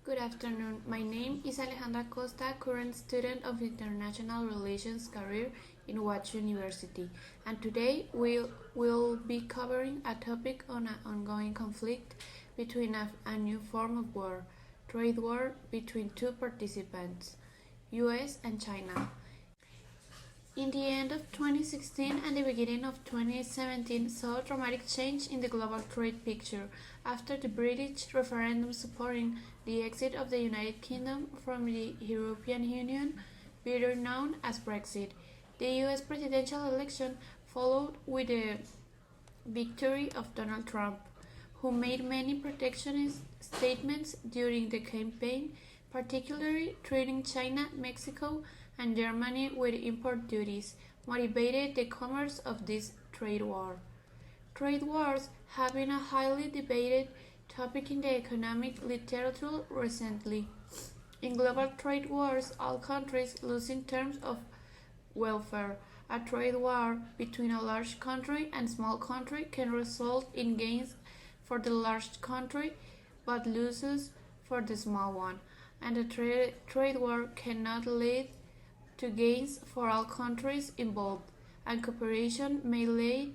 Good afternoon. My name is Alejandra Costa, current student of International Relations career in Watch University, and today we'll be covering a topic on an ongoing conflict between a new form of war, trade war between two participants, US and China. In the end of 2016 and the beginning of 2017 saw a dramatic change in the global trade picture after the British referendum supporting the exit of the United Kingdom from the European Union, better known as Brexit. The US presidential election followed with the victory of Donald Trump, who made many protectionist statements during the campaign, particularly treating China, Mexico, and Germany with import duties, motivated the commerce of this trade war. Trade wars have been a highly debated topic in the economic literature recently. In global trade wars, all countries lose in terms of welfare. A trade war between a large country and small country can result in gains for the large country but losses for the small one, and a trade war cannot lead to gains for all countries involved, and cooperation may lead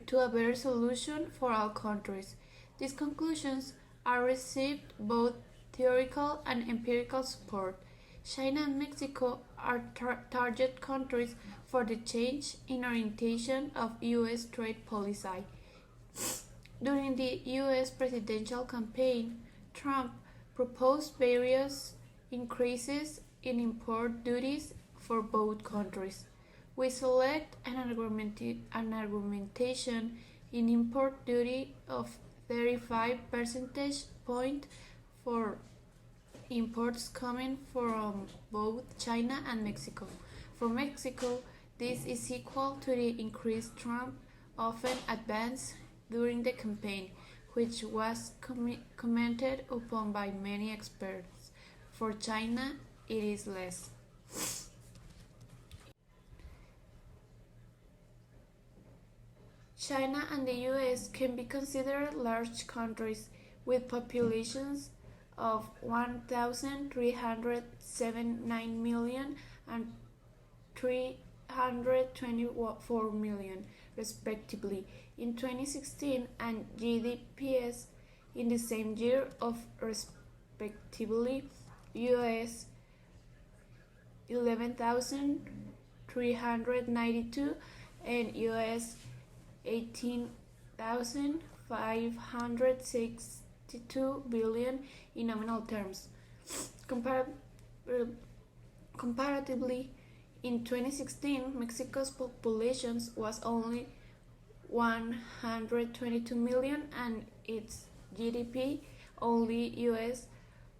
to a better solution for all countries. These conclusions are received both theoretical and empirical support. China and Mexico are target countries for the change in orientation of U.S. trade policy. During the U.S. presidential campaign, Trump proposed various increases in import duties for both countries. We select an argumentation in import duty of 35 percentage point for imports coming from both China and Mexico. For Mexico, this is equal to the increase Trump often advanced during the campaign, which was commented upon by many experts. For China, it is less. China and the US can be considered large countries with populations of 1,379 million and 324 million, respectively, in 2016, and GDPs in the same year of respectively US 11,392 and US 18,562 billion in nominal terms. Comparatively, in 2016, Mexico's population was only 122 million and its GDP only US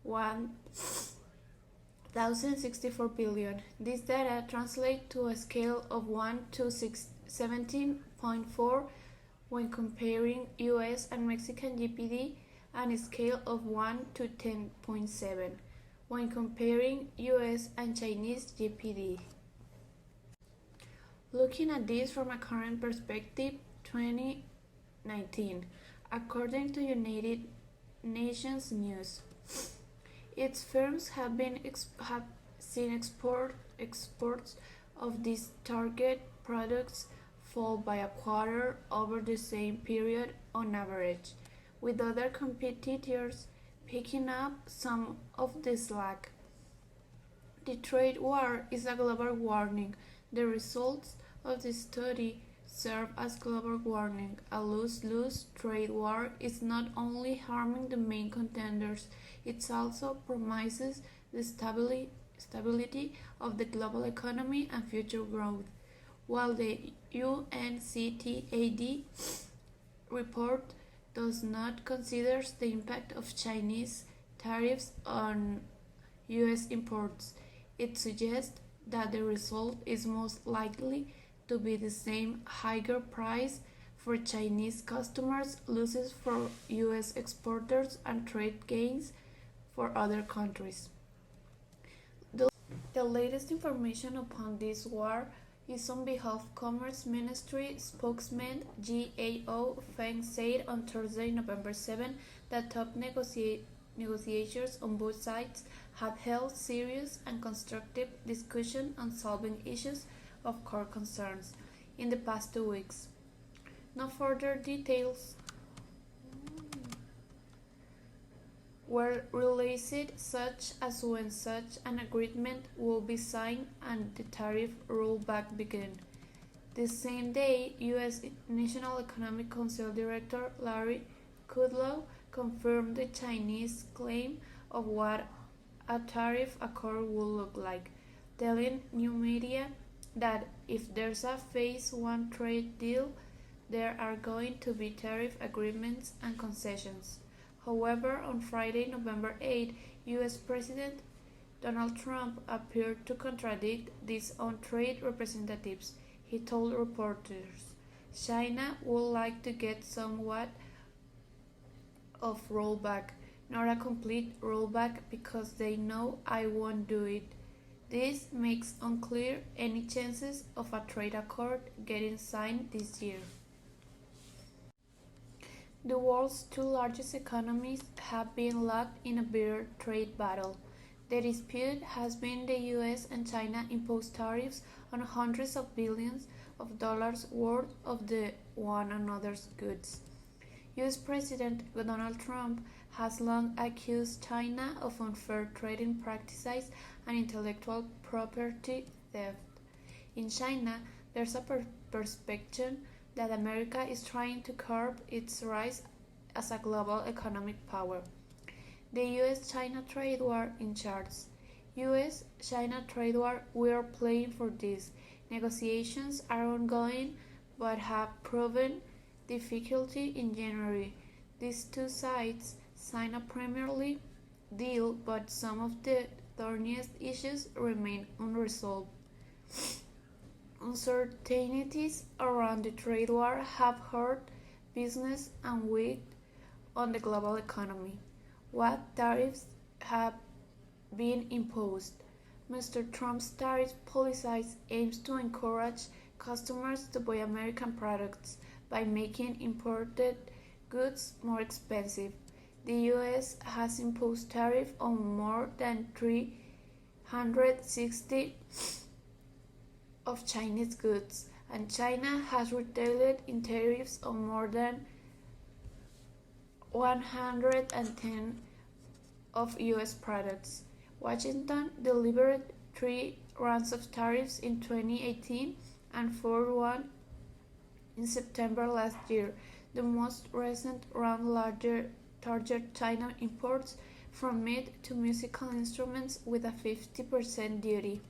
1,064 billion. This data translates to a scale of 1 to 17.4 when comparing US and Mexican GDP, and a scale of 1 to 10.7 when comparing US and Chinese GDP. Looking at this from a current perspective, 2019, according to United Nations News, its firms have seen exports of these target products fall by a quarter over the same period on average, with other competitors picking up some of the slack. The trade war is a global warning. The results of the study serve as global warning. A lose-lose trade war is not only harming the main contenders, it also promises the stability of the global economy and future growth. While the UNCTAD report does not consider the impact of Chinese tariffs on US imports, it suggests that the result is most likely to be the same: higher price for Chinese customers, losses for US exporters, and trade gains for other countries. The latest information upon this war is on behalf of Commerce Ministry spokesman Gao Feng said on Thursday, November 7, that top negotiators on both sides have held serious and constructive discussion on solving issues of core concerns in the past 2 weeks. No further details were released, such as when such an agreement will be signed and the tariff rollback begin. The same day, U.S. National Economic Council Director Larry Kudlow confirmed the Chinese claim of what a tariff accord will look like, telling new media that if there's a Phase 1 trade deal, there are going to be tariff agreements and concessions. However, on Friday, November 8, U.S. President Donald Trump appeared to contradict these on trade representatives. He told reporters, China would like to get somewhat of rollback, not a complete rollback because they know I won't do it. This makes unclear any chances of a trade accord getting signed this year. The world's two largest economies have been locked in a bitter trade battle. The dispute has been the US and China imposed tariffs on hundreds of billions of dollars worth of the one another's goods. US President Donald Trump has long accused China of unfair trading practices and intellectual property theft. In China, there's a perception that America is trying to curb its rise as a global economic power. The US-China trade war in charts. US-China trade war, we are playing for this. Negotiations are ongoing but have proven difficulty in January. These two sides signed a preliminary deal, but some of the thorniest issues remain unresolved. Uncertainties around the trade war have hurt business and weighed on the global economy. What tariffs have been imposed? Mr. Trump's tariff policy aims to encourage customers to buy American products by making imported goods more expensive. The U.S. has imposed tariffs on more than 360 of Chinese goods, and China has retaliated in tariffs on more than 110 of U.S. products. Washington delivered 3 rounds of tariffs in 2018 and 4 in September last year. The most recent round targeted China imports from meat to musical instruments with a 50% duty.